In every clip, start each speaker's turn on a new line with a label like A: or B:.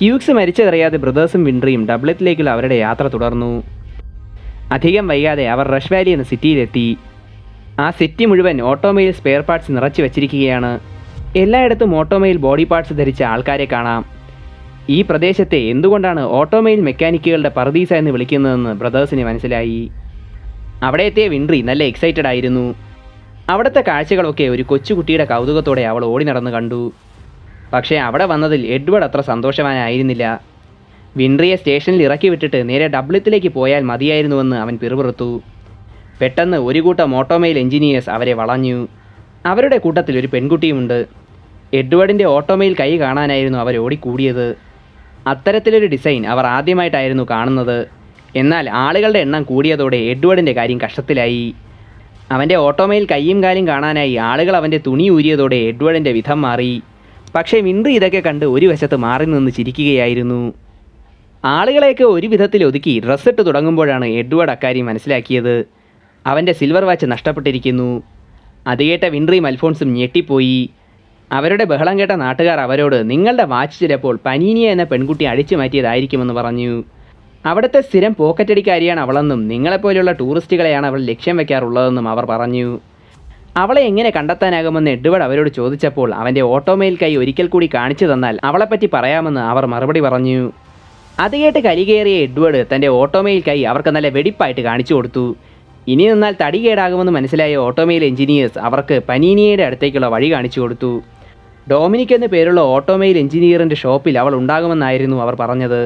A: Hughes മരിച്ചതറിയാതെ ബ്രദേഴ്സും വിൻട്രിയും ഡബ്ലറ്റിലേക്കുള്ള അവരുടെ യാത്ര തുടർന്നു. അധികം വൈകാതെ അവർ റഷ് വാലി എന്ന സിറ്റിയിലെത്തി. ആ സിറ്റി മുഴുവൻ ഓട്ടോമൊബൈൽ സ്പെയർ പാർട്സ് നിറച്ചു വച്ചിരിക്കുകയാണ്. എല്ലായിടത്തും ഓട്ടോമൊബൈൽ ബോഡി പാർട്സ് ധരിച്ച ആൾക്കാരെ കാണാം. ഈ പ്രദേശത്തെ എന്തുകൊണ്ടാണ് ഓട്ടോമൊബൈൽ മെക്കാനിക്കുകളുടെ പർദീസ എന്ന് വിളിക്കുന്നതെന്ന് ബ്രദേഴ്സിന് മനസ്സിലായി. അവിടെ എത്തിയ വിൻട്രി നല്ല എക്സൈറ്റഡ് ആയിരുന്നു. അവിടുത്തെ കാഴ്ചകളൊക്കെ ഒരു കൊച്ചുകുട്ടിയുടെ കൗതുകത്തോടെ അവൾ ഓടി നടന്ന് കണ്ടു. പക്ഷേ അവിടെ വന്നതിൽ എഡ്വേർഡ് അത്ര സന്തോഷവാനായിരുന്നില്ല. വിൻട്രിയെ സ്റ്റേഷനിൽ ഇറക്കി വിട്ടിട്ട് നേരെ ഡബ്ലിത്തിലേക്ക് പോയാൽ മതിയായിരുന്നുവെന്ന് അവൻ പിറുപിറുത്തു. പെട്ടെന്ന് ഒരു കൂട്ടം ഓട്ടോമൊബൈൽ എഞ്ചിനീയേഴ്സ് അവരെ വളഞ്ഞു. അവരുടെ കൂട്ടത്തിൽ ഒരു പെൺകുട്ടിയുമുണ്ട്. എഡ്വേർഡിൻ്റെ ഓട്ടോമൊബൈൽ കൈ കാണാനായിരുന്നു അവർ ഓടിക്കൂടിയത്. അത്തരത്തിലൊരു ഡിസൈൻ അവർ ആദ്യമായിട്ടായിരുന്നു കാണുന്നത്. എന്നാൽ ആളുകളുടെ എണ്ണം കൂടിയതോടെ എഡ്വേർഡിൻ്റെ കാര്യം കഷ്ടത്തിലായി. അവൻ്റെ ഓട്ടോമൊബൈൽ കൈയും കാലും കാണാനായി ആളുകൾ അവൻ്റെ തുണി ഊരിയതോടെ എഡ്വേർഡിൻ്റെ വിധം മാറി. പക്ഷേ വിൻട്രി ഇതൊക്കെ കണ്ട് ഒരു വശത്ത് മാറി നിന്ന് ചിരിക്കുകയായിരുന്നു. ആളുകളെയൊക്കെ ഒരു വിധത്തിൽ ഒതുക്കി ഡ്രസ്സിട്ട് തുടങ്ങുമ്പോഴാണ് എഡ്വേർഡ് അക്കാര്യം മനസ്സിലാക്കിയത്. അവൻ്റെ സിൽവർ വാച്ച് നഷ്ടപ്പെട്ടിരിക്കുന്നു. അത് കേട്ട വിൻട്രിയും അൽഫോൺസും ഞെട്ടിപ്പോയി. അവരുടെ ബഹളം കേട്ട നാട്ടുകാർ അവരോട് നിങ്ങളുടെ വാച്ച് ചിലപ്പോൾ പനീനിയ എന്ന പെൺകുട്ടി അടിച്ചു മാറ്റിയതായിരിക്കുമെന്ന് പറഞ്ഞു. അവിടുത്തെ സ്ഥിരം പോക്കറ്റടിക്കാരിയാണ് അവളെന്നും നിങ്ങളെപ്പോലെയുള്ള ടൂറിസ്റ്റുകളെയാണ് അവൾ ലക്ഷ്യം വയ്ക്കാറുള്ളതെന്നും അവർ പറഞ്ഞു. അവളെ എങ്ങനെ കണ്ടെത്താനാകുമെന്ന് എഡ്വേർഡ് അവരോട് ചോദിച്ചപ്പോൾ അവൻ്റെ ഓട്ടോമൊബൈൽ കൈ ഒരിക്കൽ കൂടി കാണിച്ചു തന്നാൽ അവളെപ്പറ്റി പറയാമെന്ന് അവർ മറുപടി പറഞ്ഞു. അത് കേട്ട് കലികേറിയ എഡ്വേർഡ് തൻ്റെ ഓട്ടോമൊബൈൽ കൈ അവർക്ക് നല്ല വെടിപ്പായിട്ട് കാണിച്ചു കൊടുത്തു. ഇനി നിന്നാൽ തടി കേടാകുമെന്ന് മനസ്സിലായ ഓട്ടോമൊബൈൽ എഞ്ചിനീയേഴ്സ് അവർക്ക് പനീനിയയുടെ അടുത്തേക്കുള്ള വഴി കാണിച്ചു കൊടുത്തു. ഡൊമിനിക് എന്നു പേരുള്ള ഓട്ടോമൊബൈൽ എഞ്ചിനീയറിൻ്റെ ഷോപ്പിൽ അവൾ ഉണ്ടാകുമെന്നായിരുന്നു അവർ പറഞ്ഞത്.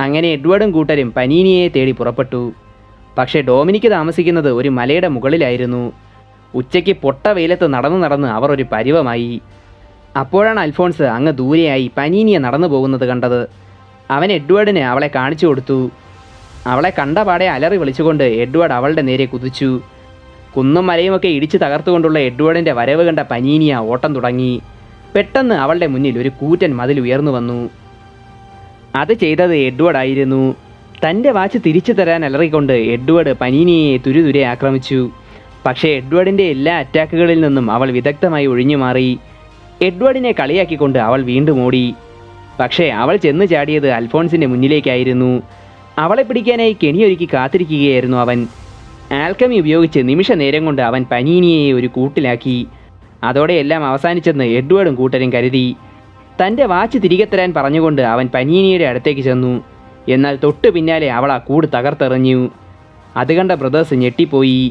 A: അങ്ങനെ എഡ്വേർഡും കൂട്ടരും പനീനിയയെ തേടി പുറപ്പെട്ടു. പക്ഷേ ഡൊമിനിക് താമസിക്കുന്നത് ഒരു മലയുടെ മുകളിലായിരുന്നു. ഉച്ചയ്ക്ക് പൊട്ട വെയിലത്ത് നടന്ന് അവർ ഒരു പരുവമായി. അപ്പോഴാണ് അൽഫോൺസ് അങ്ങ് ദൂരെയായി പനീനിയ നടന്നു പോകുന്നത് കണ്ടത്. അവൻ എഡ്വേർഡിന് അവളെ കാണിച്ചു കൊടുത്തു. അവളെ കണ്ടപാടെ അലറി വിളിച്ചുകൊണ്ട് എഡ്വേർഡ് അവളുടെ നേരെ കുതിച്ചു. കുന്നും മലയുമൊക്കെ ഇടിച്ചു തകർത്തുകൊണ്ടുള്ള എഡ്വേർഡിൻ്റെ വരവ് കണ്ട പനീനിയ ഓട്ടം തുടങ്ങി. പെട്ടെന്ന് അവളുടെ മുന്നിൽ ഒരു കൂറ്റൻ മതിൽ ഉയർന്നു വന്നു. അത് ചെയ്തത് എഡ്വേർഡ് ആയിരുന്നു. തൻ്റെ വാച്ച് തിരിച്ചു തരാൻ അലറിക്കൊണ്ട് എഡ്വേർഡ് പനീനിയയെ തുരുതുരെ ആക്രമിച്ചു. പക്ഷേ എഡ്വേർഡിൻ്റെ എല്ലാ അറ്റാക്കുകളിൽ നിന്നും അവൾ വിദഗ്ധമായി ഒഴിഞ്ഞു മാറി. എഡ്വേർഡിനെ കളിയാക്കിക്കൊണ്ട് അവൾ വീണ്ടും ഓടി. പക്ഷേ അവൾ ചെന്ന് ചാടിയത് അൽഫോൺസിൻ്റെ മുന്നിലേക്കായിരുന്നു. അവളെ പിടിക്കാനായി കെണിയൊരുക്കി കാത്തിരിക്കുകയായിരുന്നു അവൻ. ആൽക്കമി ഉപയോഗിച്ച് നിമിഷ നേരം കൊണ്ട് അവൻ പനീനിയയെ ഒരു കൂട്ടിലാക്കി. അതോടെ എല്ലാം അവസാനിച്ചെന്ന് എഡ്വേർഡും കൂട്ടരും കരുതി. തൻ്റെ വാച്ച് തിരികെ തരാൻ പറഞ്ഞുകൊണ്ട് അവൻ പനീനിയയുടെ അടുത്തേക്ക് ചെന്നു. എന്നാൽ തൊട്ടു പിന്നാലെ അവൾ ആ കൂട് തകർത്തെറിഞ്ഞു. അത് കണ്ട ബ്രദേഴ്സ് ഞെട്ടിപ്പോയി.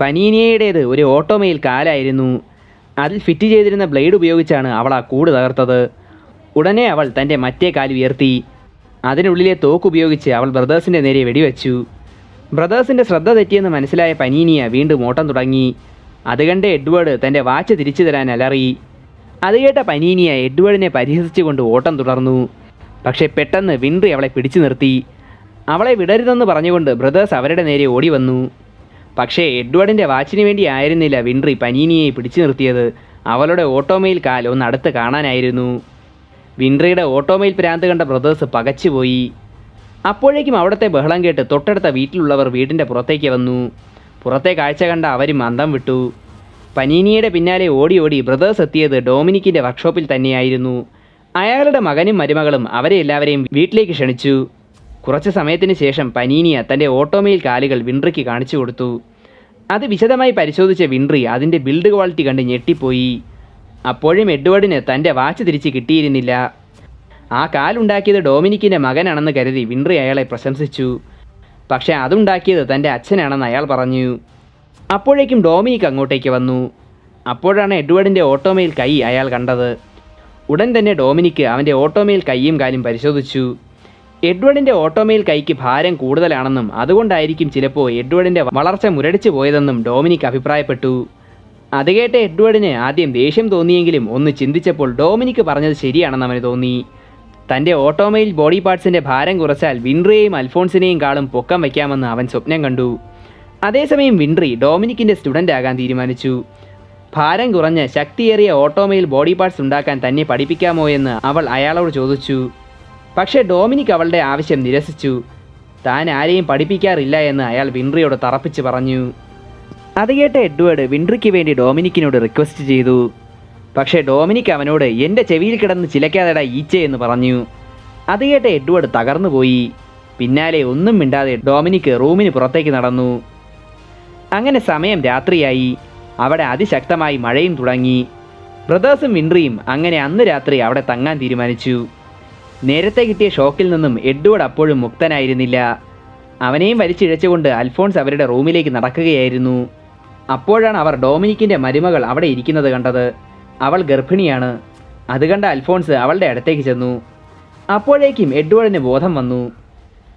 A: പനീനിയയുടേത് ഒരു ഓട്ടോമൊബൈൽ കാലായിരുന്നു. അതിൽ ഫിറ്റ് ചെയ്തിരുന്ന ബ്ലേഡ് ഉപയോഗിച്ചാണ് അവൾ ആ കൂട് തകർത്തത്. ഉടനെ അവൾ തൻ്റെ മറ്റേ കാൽ ഉയർത്തി. അതിനുള്ളിലെ തോക്കുപയോഗിച്ച് അവൾ ബ്രദേഴ്സിൻ്റെ നേരെ വെടിവെച്ചു. ബ്രദേഴ്സിൻ്റെ ശ്രദ്ധ തെറ്റിയെന്ന് മനസ്സിലായ പനീനിയ വീണ്ടും ഓട്ടം തുടങ്ങി. അത് കണ്ട് എഡ്വേർഡ് തൻ്റെ വാച്ച് തിരിച്ചു തരാൻ അലറി. അത് കേട്ട പനീനിയ എഡ്വേർഡിനെ പരിഹസിച്ചുകൊണ്ട് ഓട്ടം തുടർന്നു. പക്ഷേ പെട്ടെന്ന് വിൻട്രി അവളെ പിടിച്ചു നിർത്തി. അവളെ വിടരുതെന്ന് പറഞ്ഞുകൊണ്ട് ബ്രദേഴ്സ് അവരുടെ നേരെ ഓടി വന്നു. പക്ഷേ എഡ്വേർഡിൻ്റെ വാച്ചിന് വേണ്ടി ആയിരുന്നില്ല വിൻട്രി പനീനിയയെ പിടിച്ചു നിർത്തിയത്. അവളുടെ ഓട്ടോമൊബൈൽ കാൽ ഒന്ന് അടുത്ത് കാണാനായിരുന്നു. വിൻട്രിയുടെ ഓട്ടോമൊബൈൽ ഭ്രാന്ത് കണ്ട ബ്രദേഴ്സ് പകച്ചുപോയി. അപ്പോഴേക്കും അവിടുത്തെ ബഹളം കേട്ട് തൊട്ടടുത്ത വീട്ടിലുള്ളവർ വീടിൻ്റെ പുറത്തേക്ക് വന്നു. പുറത്തെ കാഴ്ച കണ്ട അവരും അന്തം വിട്ടു. പനീനിയയുടെ പിന്നാലെ ഓടി ഓടി ബ്രദേഴ്സ് എത്തിയത് ഡൊമിനിക്കിൻ്റെ വർക്ക്ഷോപ്പിൽ തന്നെയായിരുന്നു. അയാളുടെ മകനും മരുമകളും അവരെ എല്ലാവരെയും വീട്ടിലേക്ക് ക്ഷണിച്ചു. കുറച്ച് സമയത്തിന് ശേഷം പനീനിയ തൻ്റെ ഓട്ടോമൊബൈൽ കാലുകൾ വിൻട്രിക്ക് കാണിച്ചു കൊടുത്തു. അത് വിശദമായി പരിശോധിച്ച വിൻട്രി അതിൻ്റെ ബിൽഡ് ക്വാളിറ്റി കണ്ട് ഞെട്ടിപ്പോയി. അപ്പോഴും എഡ്വേർഡിന് തൻ്റെ വാച്ച് തിരിച്ച് കിട്ടിയിരുന്നില്ല. ആ കാലുണ്ടാക്കിയത് ഡൊമിനിക്കിൻ്റെ മകനാണെന്ന് കരുതി വിൻട്രി അയാളെ പ്രശംസിച്ചു. പക്ഷേ അതുണ്ടാക്കിയത് തൻ്റെ അച്ഛനാണെന്ന് അയാൾ പറഞ്ഞു. അപ്പോഴേക്കും ഡൊമിനിക് അങ്ങോട്ടേക്ക് വന്നു. അപ്പോഴാണ് എഡ്വേർഡിൻ്റെ ഓട്ടോമൊബൈൽ കൈ അയാൾ കണ്ടത്. ഉടൻ തന്നെ ഡൊമിനിക് അവൻ്റെ ഓട്ടോമൊബൈൽ കൈയും കാലും പരിശോധിച്ചു. എഡ്വേർഡിൻ്റെ ഓട്ടോമൊബൈൽ കൈക്ക് ഭാരം കൂടുതലാണെന്നും അതുകൊണ്ടായിരിക്കും ചിലപ്പോൾ എഡ്വേർഡിൻ്റെ വളർച്ച മുരടിച്ചു പോയതെന്നും ഡൊമിനിക് അഭിപ്രായപ്പെട്ടു. അത് കേട്ട് എഡ്വേർഡിന് ആദ്യം ദേഷ്യം തോന്നിയെങ്കിലും ഒന്ന് ചിന്തിച്ചപ്പോൾ ഡൊമിനിക് പറഞ്ഞത് ശരിയാണെന്ന് അവന് തോന്നി. തൻ്റെ ഓട്ടോമൊബൈൽ ബോഡി പാർട്സിൻ്റെ ഭാരം കുറച്ചാൽ വിൻട്രിയെയും അൽഫോൺസിനെയും കാളും പൊക്കം വയ്ക്കാമെന്ന് അവൻ സ്വപ്നം കണ്ടു. അതേസമയം വിൻട്രി ഡൊമിനിക്കിൻ്റെ സ്റ്റുഡൻ്റ് ആകാൻ തീരുമാനിച്ചു. ഭാരം കുറഞ്ഞ ശക്തിയേറിയ ഓട്ടോമൊബൈൽ ബോഡി പാർട്സ് ഉണ്ടാക്കാൻ തന്നെ പഠിപ്പിക്കാമോ എന്ന് അവൾ അയാളോട് ചോദിച്ചു. പക്ഷേ ഡൊമിനിക് അവളുടെ ആവശ്യം നിരസിച്ചു. താൻ ആരെയും പഠിപ്പിക്കാറില്ല എന്ന് അയാൾ വിൻട്രിയോട് തറപ്പിച്ച് പറഞ്ഞു. അത് കേട്ട എഡ്വേർഡ് വിൻട്രിക്ക് വേണ്ടി ഡൊമിനിക്കിനോട് റിക്വസ്റ്റ് ചെയ്തു. പക്ഷേ ഡൊമിനിക് അവനോട് എൻ്റെ ചെവിയിൽ കിടന്ന് ചിലക്കാതെടാ ഈച്ച എന്ന് പറഞ്ഞു. അത് കേട്ട എഡ്വേർഡ് തകർന്നുപോയി. പിന്നാലെ ഒന്നും മിണ്ടാതെ ഡൊമിനിക് റൂമിന് പുറത്തേക്ക് നടന്നു. അങ്ങനെ സമയം രാത്രിയായി. അവിടെ അതിശക്തമായി മഴയും തുടങ്ങി. ബ്രദേഴ്സും വിൻട്രിയും അങ്ങനെ അന്ന് രാത്രി അവിടെ തങ്ങാൻ തീരുമാനിച്ചു. നേരത്തെ കിട്ടിയ ഷോക്കിൽ നിന്നും എഡ്വേർഡ് അപ്പോഴും മുക്തനായിരുന്നില്ല. അവനെയും വലിച്ചിഴച്ചുകൊണ്ട് അൽഫോൺസ് അവരുടെ റൂമിലേക്ക് നടക്കുകയായിരുന്നു. അപ്പോഴാണ് അവർ ഡൊമിനിക്കിൻ്റെ മരുമകൾ അവിടെ ഇരിക്കുന്നത് കണ്ടത്. അവൾ ഗർഭിണിയാണ്. അത് കണ്ട അൽഫോൺസ് അവളുടെ അടുത്തേക്ക് ചെന്നു. അപ്പോഴേക്കും എഡ്വേർഡിന് ബോധം വന്നു.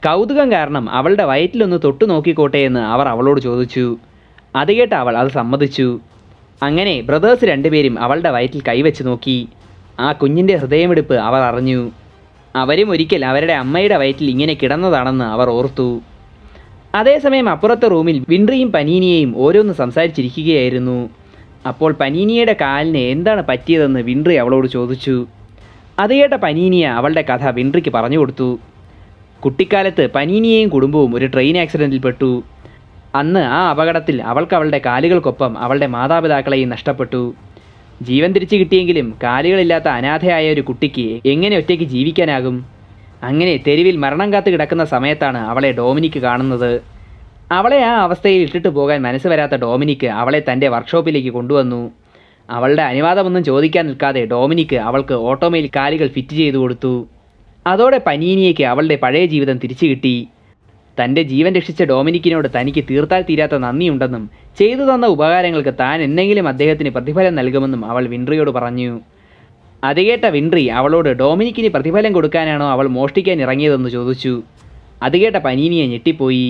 A: കൗതുകം കാരണം അവളുടെ വയറ്റിലൊന്ന് തൊട്ടു നോക്കിക്കോട്ടെ എന്ന് അവർ അവളോട് ചോദിച്ചു. അത് കേട്ട് അവൾ അത് സമ്മതിച്ചു. അങ്ങനെ ബ്രദേഴ്സ് രണ്ടുപേരും അവളുടെ വയറ്റിൽ കൈവച്ച് നോക്കി. ആ കുഞ്ഞിൻ്റെ ഹൃദയമിടിപ്പ് അവർ അറിഞ്ഞു. അവരും ഒരിക്കൽ അവരുടെ അമ്മയുടെ വയറ്റിൽ ഇങ്ങനെ കിടന്നതാണെന്ന് അവർ ഓർത്തു. അതേസമയം അപ്പുറത്തെ റൂമിൽ വിൻട്രിയും പനീനിയെയും ഓരോന്ന് സംസാരിച്ചിരിക്കുകയായിരുന്നു. അപ്പോൾ പനീനിയുടെ കാലിന് എന്താണ് പറ്റിയതെന്ന് വിൻട്രി അവളോട് ചോദിച്ചു. അത് കേട്ട പനീനിയ അവളുടെ കഥ വിൻട്രിക്ക് പറഞ്ഞു കൊടുത്തു. കുട്ടിക്കാലത്ത് പനീനിയെയും കുടുംബവും ഒരു ട്രെയിൻ ആക്സിഡൻറ്റിൽ പെട്ടു. അന്ന് ആ അപകടത്തിൽ അവൾക്ക് അവളുടെ കാലുകൾക്കൊപ്പം അവളുടെ മാതാപിതാക്കളെയും നഷ്ടപ്പെട്ടു. ജീവൻ തിരിച്ചു കിട്ടിയെങ്കിലും കാലുകളില്ലാത്ത അനാഥയായ ഒരു കുട്ടിക്ക് എങ്ങനെ ഒറ്റയ്ക്ക് ജീവിക്കാനാകും? അങ്ങനെ തെരുവിൽ മരണം കാത്ത് കിടക്കുന്ന സമയത്താണ് അവളെ ഡൊമിനിക് കാണുന്നത്. അവളെ ആ അവസ്ഥയിൽ ഇട്ടിട്ട് പോകാൻ മനസ്സ് വരാത്ത ഡൊമിനിക് അവളെ തൻ്റെ വർക്ക്ഷോപ്പിലേക്ക് കൊണ്ടുവന്നു. അവളുടെ അനുവാദമൊന്നും ചോദിക്കാൻ നിൽക്കാതെ ഡൊമിനിക് അവൾക്ക് ഓട്ടോമയിൽ കാലുകൾ ഫിറ്റ് ചെയ്തു കൊടുത്തു. അതോടെ പനീനിയയ്ക്ക് അവളുടെ പഴയ ജീവിതം തിരിച്ചു കിട്ടി. തൻ്റെ ജീവൻ രക്ഷിച്ച ഡൊമിനിക്കിനോട് തനിക്ക് തീർത്താൽ തീരാത്ത നന്ദിയുണ്ടെന്നും ചെയ്തു തന്ന ഉപകാരങ്ങൾക്ക് താൻ എന്തെങ്കിലും അദ്ദേഹത്തിന് പ്രതിഫലം നൽകുമെന്നും അവൾ വിൻട്രിയോട് പറഞ്ഞു. അത് കേട്ട വിൻട്രി അവളോട് ഡൊമിനിക്കിന് പ്രതിഫലം കൊടുക്കാനാണോ അവൾ മോഷ്ടിക്കാൻ ഇറങ്ങിയതെന്ന് ചോദിച്ചു. അത് കേട്ട പനീനിയെ ഞെട്ടിപ്പോയി.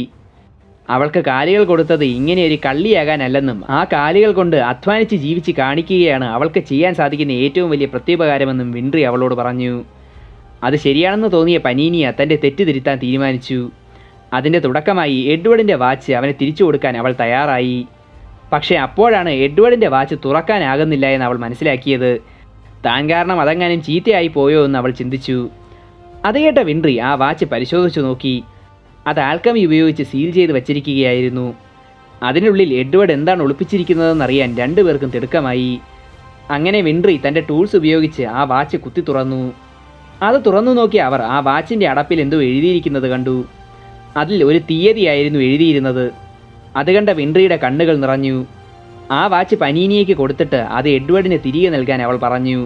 A: അവൾക്ക് കാലുകൾ കൊടുത്തത് ഇങ്ങനെ ഒരു കള്ളിയാകാനല്ലെന്നും ആ കാലുകൾ കൊണ്ട് അധ്വാനിച്ച് ജീവിച്ച് കാണിക്കുകയാണ് അവൾക്ക് ചെയ്യാൻ സാധിക്കുന്ന ഏറ്റവും വലിയ പ്രത്യുപകാരമെന്നും വിൻട്രി അവളോട് പറഞ്ഞു. അത് ശരിയാണെന്ന് തോന്നിയ പനീനിയ തൻ്റെ തെറ്റ് തിരുത്താൻ തീരുമാനിച്ചു. അതിൻ്റെ തുടക്കമായി എഡ്വേർഡിൻ്റെ വാച്ച് അവനെ തിരിച്ചു കൊടുക്കാൻ അവൾ തയ്യാറായി. പക്ഷേ അപ്പോഴാണ് എഡ്വേർഡിൻ്റെ വാച്ച് തുറക്കാനാകുന്നില്ല എന്ന് അവൾ മനസ്സിലാക്കിയത്. താൻ കാരണം അതെങ്ങാനും ചീത്തയായി പോയോ എന്ന് അവൾ ചിന്തിച്ചു. അത് കേട്ട വിൻട്രി ആ വാച്ച് പരിശോധിച്ചു നോക്കി. അത് ആൽക്കമി ഉപയോഗിച്ച് സീൽ ചെയ്ത് വച്ചിരിക്കുകയായിരുന്നു. അതിനുള്ളിൽ എഡ്വേർഡ് എന്താണ് ഒളിപ്പിച്ചിരിക്കുന്നതെന്നറിയാൻ രണ്ടുപേർക്കും തിടുക്കമായി. അങ്ങനെ വിൻട്രി തൻ്റെ ടൂൾസ് ഉപയോഗിച്ച് ആ വാച്ച് കുത്തി തുറന്നു. അത് തുറന്നു നോക്കി അവർ ആ വാച്ചിൻ്റെ അടപ്പിൽ എന്തോ എഴുതിയിരിക്കുന്നത് കണ്ടു. അതിൽ ഒരു തീയതിയായിരുന്നു എഴുതിയിരുന്നത്. അത് കണ്ട വിൻട്രിയുടെ കണ്ണുകൾ നിറഞ്ഞു. ആ വാച്ച് പനീനിയയ്ക്ക് കൊടുത്തിട്ട് അത് എഡ്വേർഡിന് തിരികെ നൽകാൻ അവൾ പറഞ്ഞു.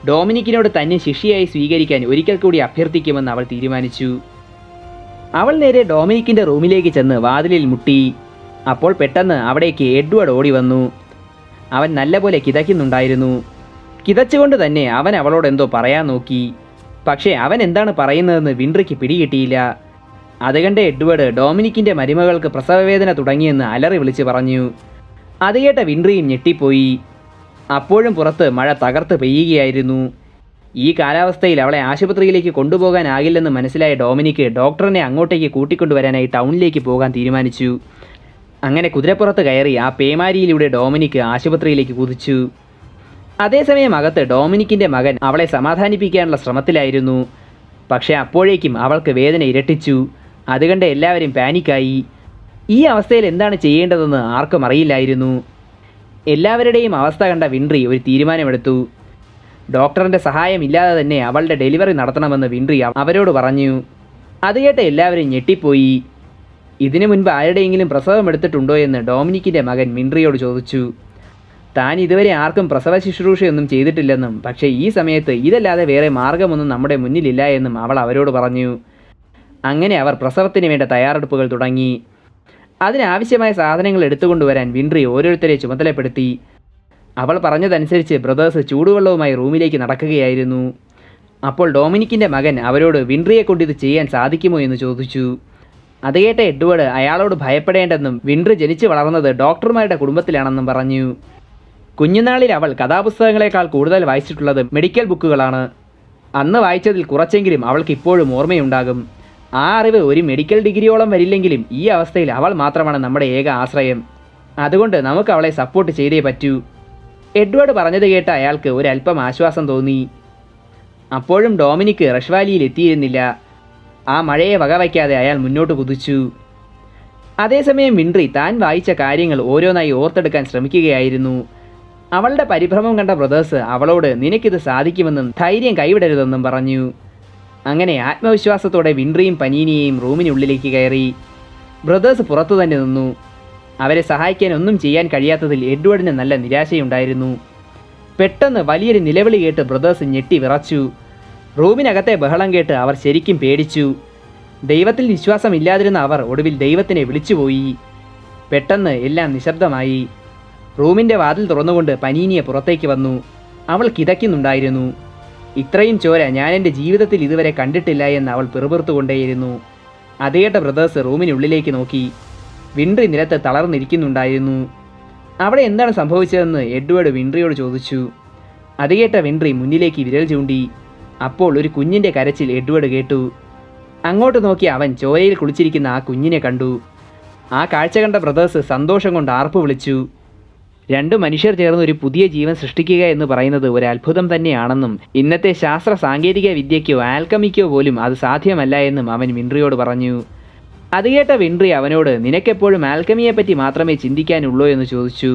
A: ഡൊമിനിക്കിനോട് തന്നെ ശിഷ്യയായി സ്വീകരിക്കാൻ ഒരിക്കൽ കൂടി അഭ്യർത്ഥിക്കുമെന്ന് അവൾ തീരുമാനിച്ചു. അവൾ നേരെ ഡൊമിനിക്കിൻ്റെ റൂമിലേക്ക് ചെന്ന് വാതിലിൽ മുട്ടി. അപ്പോൾ പെട്ടെന്ന് അവിടേക്ക് എഡ്വേർഡ് ഓടി വന്നു. അവൻ നല്ലപോലെ കിതയ്ക്കുന്നുണ്ടായിരുന്നു. കിതച്ചുകൊണ്ട് തന്നെ അവൻ അവളോട് എന്തോ പറയാൻ നോക്കി. പക്ഷേ അവൻ എന്താണ് പറയുന്നതെന്ന് വിൻട്രിക്ക് പിടികിട്ടിയില്ല. അത് കണ്ട എഡ്വേർഡ് ഡൊമിനിക്കിൻ്റെ മരുമകൾക്ക് പ്രസവവേദന തുടങ്ങിയെന്ന് അലറി വിളിച്ച് പറഞ്ഞു. അത് കേട്ട വിൻട്രിയും ഞെട്ടിപ്പോയി. അപ്പോഴും പുറത്ത് മഴ തകർത്ത് പെയ്യുകയായിരുന്നു. ഈ കാലാവസ്ഥയിൽ അവളെ ആശുപത്രിയിലേക്ക് കൊണ്ടുപോകാനാകില്ലെന്ന് മനസ്സിലായ ഡൊമിനിക് ഡോക്ടറിനെ അങ്ങോട്ടേക്ക് കൂട്ടിക്കൊണ്ടുവരാനായി ടൗണിലേക്ക് പോകാൻ തീരുമാനിച്ചു. അങ്ങനെ കുതിരപ്പുറത്ത് കയറി ആ പേമാരിയിലൂടെ ഡൊമിനിക് ആശുപത്രിയിലേക്ക് കുതിച്ചു. അതേസമയം അകത്ത് ഡൊമിനിക്കിൻ്റെ മകൻ അവളെ സമാധാനിപ്പിക്കാനുള്ള ശ്രമത്തിലായിരുന്നു. പക്ഷേ അപ്പോഴേക്കും അവൾക്ക് വേദന ഇരട്ടിച്ചു. അതുകണ്ട് എല്ലാവരും പാനിക്കായി. ഈ അവസ്ഥയിൽ എന്താണ് ചെയ്യേണ്ടതെന്ന് ആർക്കും അറിയില്ലായിരുന്നു. എല്ലാവരുടെയും അവസ്ഥ കണ്ട വിൻട്രി ഒരു തീരുമാനമെടുത്തു. ഡോക്ടറിൻ്റെ സഹായമില്ലാതെ തന്നെ അവളുടെ ഡെലിവറി നടത്തണമെന്ന് വിൻട്രി അവരോട് പറഞ്ഞു. അത് കേട്ട് എല്ലാവരും ഞെട്ടിപ്പോയി. ഇതിനു മുൻപ് ആരുടെയെങ്കിലും പ്രസവം എടുത്തിട്ടുണ്ടോ എന്ന് ഡൊമിനിക്കിൻ്റെ മകൻ വിൻട്രിയോട് ചോദിച്ചു. താൻ ഇതുവരെ ആർക്കും പ്രസവ ശുശ്രൂഷയൊന്നും ചെയ്തിട്ടില്ലെന്നും പക്ഷേ ഈ സമയത്ത് ഇതല്ലാതെ വേറെ മാർഗമൊന്നും നമ്മുടെ മുന്നിലില്ല എന്നും അവൾ അവരോട് പറഞ്ഞു. അങ്ങനെ അവർ പ്രസവത്തിന് വേണ്ട തയ്യാറെടുപ്പുകൾ തുടങ്ങി. അതിനാവശ്യമായ സാധനങ്ങൾ എടുത്തുകൊണ്ടുവരാൻ വിൻട്രി ഓരോരുത്തരെ ചുമതലപ്പെടുത്തി. അവൾ പറഞ്ഞതനുസരിച്ച് ബ്രദേഴ്സ് ചൂടുവെള്ളവുമായി റൂമിലേക്ക് നടക്കുകയായിരുന്നു. അപ്പോൾ ഡൊമിനിക്കിൻ്റെ മകൻ അവരോട് വിൻട്രിയെ കൊണ്ട് ഇത് ചെയ്യാൻ സാധിക്കുമോ എന്ന് ചോദിച്ചു. അത് കേട്ട എഡ്വേർഡ് അയാളോട് ഭയപ്പെടേണ്ടെന്നും വിൻട്രി ജനിച്ചു വളർന്നത് ഡോക്ടർമാരുടെ കുടുംബത്തിലാണെന്നും പറഞ്ഞു. കുഞ്ഞുനാളിൽ അവൾ കഥാപുസ്തകങ്ങളെക്കാൾ കൂടുതൽ വായിച്ചിട്ടുള്ളത് മെഡിക്കൽ ബുക്കുകളാണ്. അന്ന് വായിച്ചതിൽ കുറച്ചെങ്കിലും അവൾക്ക് ഇപ്പോഴും ഓർമ്മയുണ്ടാകും. ആ അറിവ് ഒരു മെഡിക്കൽ ഡിഗ്രിയോളം വരില്ലെങ്കിലും ഈ അവസ്ഥയിൽ അവൾ മാത്രമാണ് നമ്മുടെ ഏക ആശ്രയം. അതുകൊണ്ട് നമുക്ക് അവളെ സപ്പോർട്ട് ചെയ്തേ പറ്റൂ. എഡ്വേർഡ് പറഞ്ഞത് കേട്ട അയാൾക്ക് ഒരല്പം ആശ്വാസം തോന്നി. അപ്പോഴും ഡൊമിനിക് റഷ്വാലിയിൽ എത്തിയിരുന്നില്ല. ആ മഴയെ വകവയ്ക്കാതെ അയാൾ മുന്നോട്ട് കുതിച്ചു. അതേസമയം വിൻട്രി താൻ വായിച്ച കാര്യങ്ങൾ ഓരോന്നായി ഓർത്തെടുക്കാൻ ശ്രമിക്കുകയായിരുന്നു. അവളുടെ പരിഭ്രമം കണ്ട ബ്രദേഴ്സ് അവളോട് നിനക്കിത് സാധിക്കുമെന്നും ധൈര്യം കൈവിടരുതെന്നും പറഞ്ഞു. അങ്ങനെ ആത്മവിശ്വാസത്തോടെ വിൻട്രിയും പനീനിയെയും റൂമിനുള്ളിലേക്ക് കയറി. ബ്രദേഴ്സ് പുറത്തു തന്നെ നിന്നു. അവരെ സഹായിക്കാൻ ഒന്നും ചെയ്യാൻ കഴിയാത്തതിൽ എഡ്വേർഡിന് നല്ല നിരാശയുണ്ടായിരുന്നു. പെട്ടെന്ന് വലിയൊരു നിലവിളി കേട്ട് ബ്രദേഴ്സ് ഞെട്ടി വിറച്ചു. റൂമിനകത്തെ ബഹളം കേട്ട് അവർ ശരിക്കും പേടിച്ചു. ദൈവത്തിൽ വിശ്വാസമില്ലാതിരുന്ന അവർ ഒടുവിൽ ദൈവത്തിനെ വിളിച്ചുപോയി. പെട്ടെന്ന് എല്ലാം നിശബ്ദമായി. റൂമിൻ്റെ വാതിൽ തുറന്നുകൊണ്ട് പനീനിയെ പുറത്തേക്ക് വന്നു. അവൾ കിതയ്ക്കുന്നുണ്ടായിരുന്നു. ഇത്രയും ചോര ഞാൻ എൻ്റെ ജീവിതത്തിൽ ഇതുവരെ കണ്ടിട്ടില്ല എന്ന് അവൾ പിറുപിറുത്തുകൊണ്ടേയിരുന്നു. അത് കേട്ട ബ്രദേഴ്സ് റൂമിനുള്ളിലേക്ക് നോക്കി. വിൻട്രി നിലത്ത് തളർന്നിരിക്കുന്നുണ്ടായിരുന്നു. അവിടെ എന്താണ് സംഭവിച്ചതെന്ന് എഡ്വേർഡ് വിൻട്രിയോട് ചോദിച്ചു. അത് കേട്ട വിൻട്രി മുന്നിലേക്ക് വിരൽ ചൂണ്ടി. അപ്പോൾ ഒരു കുഞ്ഞിൻ്റെ കരച്ചിൽ എഡ്വേർഡ് കേട്ടു. അങ്ങോട്ട് നോക്കി അവൻ ചോരയിൽ കുളിച്ചിരിക്കുന്ന ആ കുഞ്ഞിനെ കണ്ടു. ആ കാഴ്ച കണ്ട ബ്രദേഴ്സ് സന്തോഷം കൊണ്ട് ആർപ്പ് വിളിച്ചു. രണ്ടു മനുഷ്യർ ചേർന്ന് ഒരു പുതിയ ജീവൻ സൃഷ്ടിക്കുക എന്ന് പറയുന്നത് ഒരു അത്ഭുതം തന്നെയാണെന്നും ഇന്നത്തെ ശാസ്ത്ര സാങ്കേതിക വിദ്യയ്ക്കോ ആൽക്കമിക്കോ പോലും അത് സാധ്യമല്ല എന്നും അവൻ വിൻട്രിയോട് പറഞ്ഞു. അത് കേട്ട വിൻട്രി അവനോട് നിനക്കെപ്പോഴും ആൽക്കമിയെപ്പറ്റി മാത്രമേ ചിന്തിക്കാനുള്ളൂ എന്ന് ചോദിച്ചു.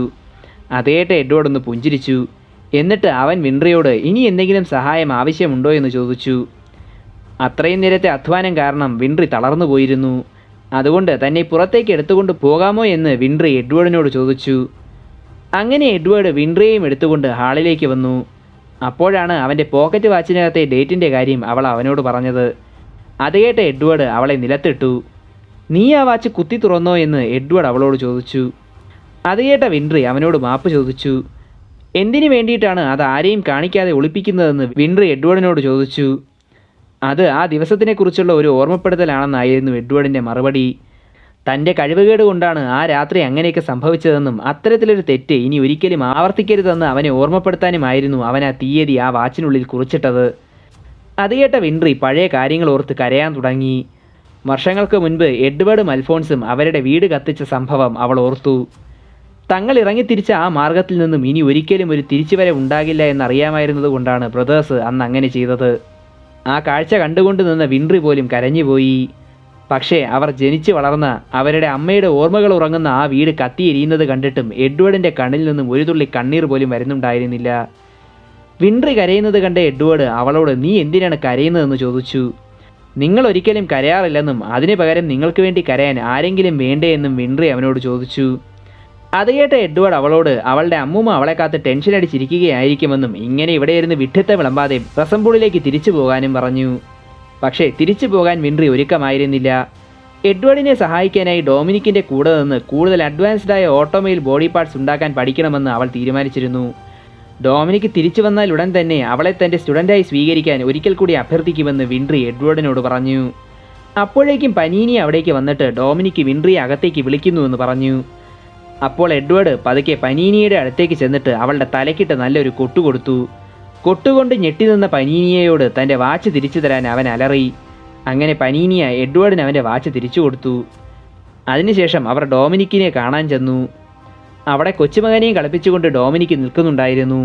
A: അത് കേട്ട എഡ്വേർഡ് ഒന്ന് പുഞ്ചിരിച്ചു. എന്നിട്ട് അവൻ വിൻട്രിയോട് ഇനി എന്തെങ്കിലും സഹായം ആവശ്യമുണ്ടോ എന്ന് ചോദിച്ചു. അത്രയും നേരത്തെ അധ്വാനം കാരണം വിൻട്രി തളർന്നു പോയിരുന്നു. അതുകൊണ്ട് തന്നെ പുറത്തേക്ക് എടുത്തുകൊണ്ട് പോകാമോ എന്ന് വിൻട്രി എഡ്വേർഡിനോട് ചോദിച്ചു. അങ്ങനെ എഡ്വേർഡ് വിൻട്രിയെയും എടുത്തുകൊണ്ട് ഹാളിലേക്ക് വന്നു. അപ്പോഴാണ് അവൻ്റെ പോക്കറ്റ് വാച്ചിനകത്തെ ഡേറ്റിൻ്റെ കാര്യം അവൾ അവനോട് പറഞ്ഞത്. അത് കേട്ട എഡ്വേർഡ് അവളെ നിലത്തിട്ടു. നീ ആ വാച്ച് കുത്തി തുറന്നോ എന്ന് എഡ്വേർഡ് അവളോട് ചോദിച്ചു. അത് കേട്ട വിൻട്രി അവനോട് മാപ്പ് ചോദിച്ചു. എന്തിനു വേണ്ടിയിട്ടാണ് അത് ആരെയും കാണിക്കാതെ ഒളിപ്പിക്കുന്നതെന്ന് വിൻട്രി എഡ്വേർഡിനോട് ചോദിച്ചു. അത് ആ ദിവസത്തിനെക്കുറിച്ചുള്ള ഒരു ഓർമ്മപ്പെടുത്തലാണെന്നായിരുന്നു എഡ്വേർഡിൻ്റെ മറുപടി. തൻ്റെ കഴിവുകേട് കൊണ്ടാണ് ആ രാത്രി അങ്ങനെയൊക്കെ സംഭവിച്ചതെന്നും അത്തരത്തിലൊരു തെറ്റ് ഇനി ഒരിക്കലും ആവർത്തിക്കരുതെന്ന് അവനെ ഓർമ്മപ്പെടുത്താനുമായിരുന്നു അവൻ ആ തീയതി ആ വാച്ചിനുള്ളിൽ കുറിച്ചിട്ടത്. അത് കേട്ട വിൻട്രി പഴയ കാര്യങ്ങൾ ഓർത്ത് കരയാൻ തുടങ്ങി. വർഷങ്ങൾക്ക് മുൻപ് എഡ്വേർഡും അൽഫോൺസും അവരുടെ വീട് കത്തിച്ച സംഭവം അവൾ ഓർത്തു. തങ്ങൾ ഇറങ്ങിത്തിരിച്ച ആ മാർഗത്തിൽ നിന്നും ഇനി ഒരിക്കലും ഒരു തിരിച്ചുവരവ് ഉണ്ടാകില്ല എന്നറിയാമായിരുന്നത് കൊണ്ടാണ് ബ്രദേഴ്സ് അന്ന് അങ്ങനെ ചെയ്തത്. ആ കാഴ്ച കണ്ടുകൊണ്ട് നിന്ന വിൻട്രി പോലും കരഞ്ഞുപോയി. പക്ഷേ അവർ ജനിച്ചു വളർന്ന അവരുടെ അമ്മയുടെ ഓർമ്മകൾ ഉറങ്ങുന്ന ആ വീട് കത്തിയെരിയുന്നത് കണ്ടിട്ടും എഡ്വേർഡിൻ്റെ കണ്ണിൽ നിന്നും ഒരു തുള്ളി കണ്ണീർ പോലും വരുന്നുണ്ടായിരുന്നില്ല. വിൻട്രി കരയുന്നത് കണ്ട എഡ്വേർഡ് അവളോട് നീ എന്തിനാണ് കരയുന്നതെന്ന് ചോദിച്ചു. നിങ്ങൾ ഒരിക്കലും കരയാറില്ലെന്നും അതിനു പകരം നിങ്ങൾക്ക് വേണ്ടി കരയാൻ ആരെങ്കിലും വേണ്ടേ എന്നും വിൻട്രി അവനോട് ചോദിച്ചു. അത് കേട്ട എഡ്വേർഡ് അവളോട് അവളുടെ അമ്മൂമ്മ അവളെ കാത്ത് ടെൻഷൻ അടിച്ചിരിക്കുകയായിരിക്കുമെന്നും ഇങ്ങനെ ഇവിടെ ഇരുന്ന് വിഡ്ഢിത്തം വിളമ്പാതെ റസംപൂളിലേക്ക് തിരിച്ചു പോകാനും പറഞ്ഞു. പക്ഷേ തിരിച്ചു പോകാൻ വിൻട്രി ഒരുക്കമായിരുന്നില്ല. എഡ്വേർഡിനെ സഹായിക്കാനായി ഡൊമിനിക്കിൻ്റെ കൂടെ നിന്ന് കൂടുതൽ അഡ്വാൻസ്ഡായ ഓട്ടോമൊബൈൽ ബോഡി പാർട്സ് ഉണ്ടാക്കാൻ പഠിക്കണമെന്ന് അവൾ തീരുമാനിച്ചിരുന്നു. ഡൊമിനിക്ക് തിരിച്ചു വന്നാൽ ഉടൻ തന്നെ അവളെ തൻ്റെ സ്റ്റുഡൻ്റായി സ്വീകരിക്കാൻ ഒരിക്കൽ കൂടി അഭ്യർത്ഥിക്കുമെന്ന് വിൻട്രി എഡ്വേർഡിനോട് പറഞ്ഞു. അപ്പോഴേക്കും പനീനി അവിടേക്ക് വന്നിട്ട് ഡൊമിനിക്ക് വിൻട്രിയെ അകത്തേക്ക് വിളിക്കുന്നുവെന്ന് പറഞ്ഞു. അപ്പോൾ എഡ്വേർഡ് പതുക്കെ പനീനിയുടെ അടുത്തേക്ക് ചെന്നിട്ട് അവളുടെ തലക്കിട്ട് നല്ലൊരു കൊട്ടുകൊടുത്തു. കൊട്ടുകൊണ്ട് ഞെട്ടി നിന്ന പനീനിയയോട് തൻ്റെ വാച്ച് തിരിച്ചു തരാൻ അവൻ അലറി. അങ്ങനെ പനീനിയ എഡ്വേർഡിന് അവൻ്റെ വാച്ച് തിരിച്ചു കൊടുത്തു. അതിനുശേഷം അവർ ഡൊമിനിക്കിനെ കാണാൻ ചെന്നു. അവിടെ കൊച്ചുമകനെയും കളിപ്പിച്ചുകൊണ്ട് ഡൊമിനിക്ക് നിൽക്കുന്നുണ്ടായിരുന്നു.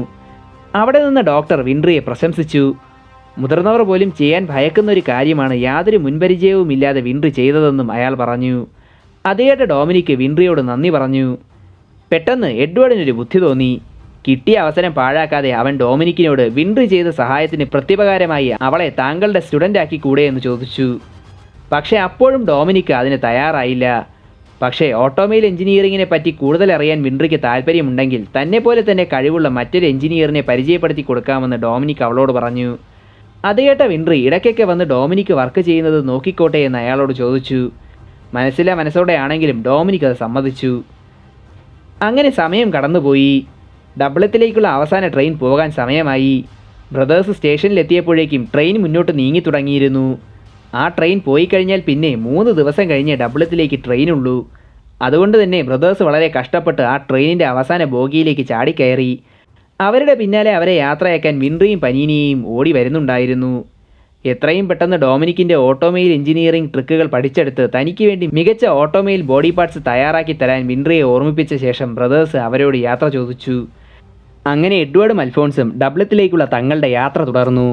A: അവിടെ നിന്ന് ഡോക്ടർ വിൻട്രിയെ പ്രശംസിച്ചു. മുതിർന്നവർ പോലും ചെയ്യാൻ ഭയക്കുന്ന ഒരു കാര്യമാണ് യാതൊരു മുൻപരിചയവുമില്ലാതെ വിൻട്രി ചെയ്തതെന്നും അയാൾ പറഞ്ഞു. അതേട്ട് ഡൊമിനിക്ക് വിൻട്രിയോട് നന്ദി പറഞ്ഞു. പെട്ടെന്ന് എഡ്വേർഡിനൊരു ബുദ്ധി തോന്നി. കിട്ടിയ അവസരം പാഴാക്കാതെ അവൻ ഡൊമിനിക്കിനോട് വിൻട്രി ചെയ്ത സഹായത്തിന് പ്രത്യുപകാരമായി അവളെ താങ്കളുടെ സ്റ്റുഡൻ്റാക്കി കൂടെ എന്ന് ചോദിച്ചു. പക്ഷേ അപ്പോഴും ഡൊമിനിക്ക് അതിന് തയ്യാറായില്ല. പക്ഷേ ഓട്ടോമൊബൈൽ എഞ്ചിനീയറിങ്ങിനെ പറ്റി കൂടുതൽ അറിയാൻ വിൻട്രിക്ക് താല്പര്യമുണ്ടെങ്കിൽ തന്നെപ്പോലെ തന്നെ കഴിവുള്ള മറ്റൊരു എഞ്ചിനീയറിനെ പരിചയപ്പെടുത്തി കൊടുക്കാമെന്ന് ഡൊമിനിക്ക് അവളോട് പറഞ്ഞു. അത് കേട്ട വിൻട്രി ഇടയ്ക്കൊക്കെ വന്ന് ഡൊമിനിക്ക് വർക്ക് ചെയ്യുന്നത് നോക്കിക്കോട്ടെ എന്ന് അയാളോട് ചോദിച്ചു. മനസ്സോടെ ആണെങ്കിലും ഡൊമിനിക്ക് അത് സമ്മതിച്ചു. അങ്ങനെ സമയം കടന്നുപോയി. ഡബ്ലത്തിലേക്കുള്ള അവസാന ട്രെയിൻ പോകാൻ സമയമായി. ബ്രദേഴ്സ് സ്റ്റേഷനിലെത്തിയപ്പോഴേക്കും ട്രെയിൻ മുന്നോട്ട് നീങ്ങി തുടങ്ങിയിരുന്നു. ആ ട്രെയിൻ പോയി കഴിഞ്ഞാൽ പിന്നെ 3 ദിവസം കഴിഞ്ഞ് ഡബ്ലത്തിലേക്ക് ട്രെയിനുള്ളൂ. അതുകൊണ്ട് തന്നെ ബ്രദേഴ്സ് വളരെ കഷ്ടപ്പെട്ട് ആ ട്രെയിനിൻ്റെ അവസാന ബോഗിയിലേക്ക് ചാടിക്കയറി. അവരുടെ പിന്നാലെ അവരെ യാത്രയാക്കാൻ വിൻട്രിയും പനീനിയെയും ഓടി വരുന്നുണ്ടായിരുന്നു. എത്രയും പെട്ടെന്ന് ഡൊമിനിക്കിൻ്റെ ഓട്ടോമൊബൈൽ എഞ്ചിനീയറിംഗ് ട്രിക്കുകൾ പഠിച്ചെടുത്ത് തനിക്ക് വേണ്ടി മികച്ച ഓട്ടോമൊബൈൽ ബോഡി പാർട്സ് തയ്യാറാക്കി തരാൻ വിൻട്രിയെ ഓർമ്മിപ്പിച്ച ശേഷം ബ്രദേഴ്സ് അവരോട് യാത്ര ചോദിച്ചു. അങ്ങനെ എഡ്വേർഡും അൽഫോൺസും ഡബ്ലത്തിലേക്കുള്ള തങ്ങളുടെ യാത്ര തുടർന്നു.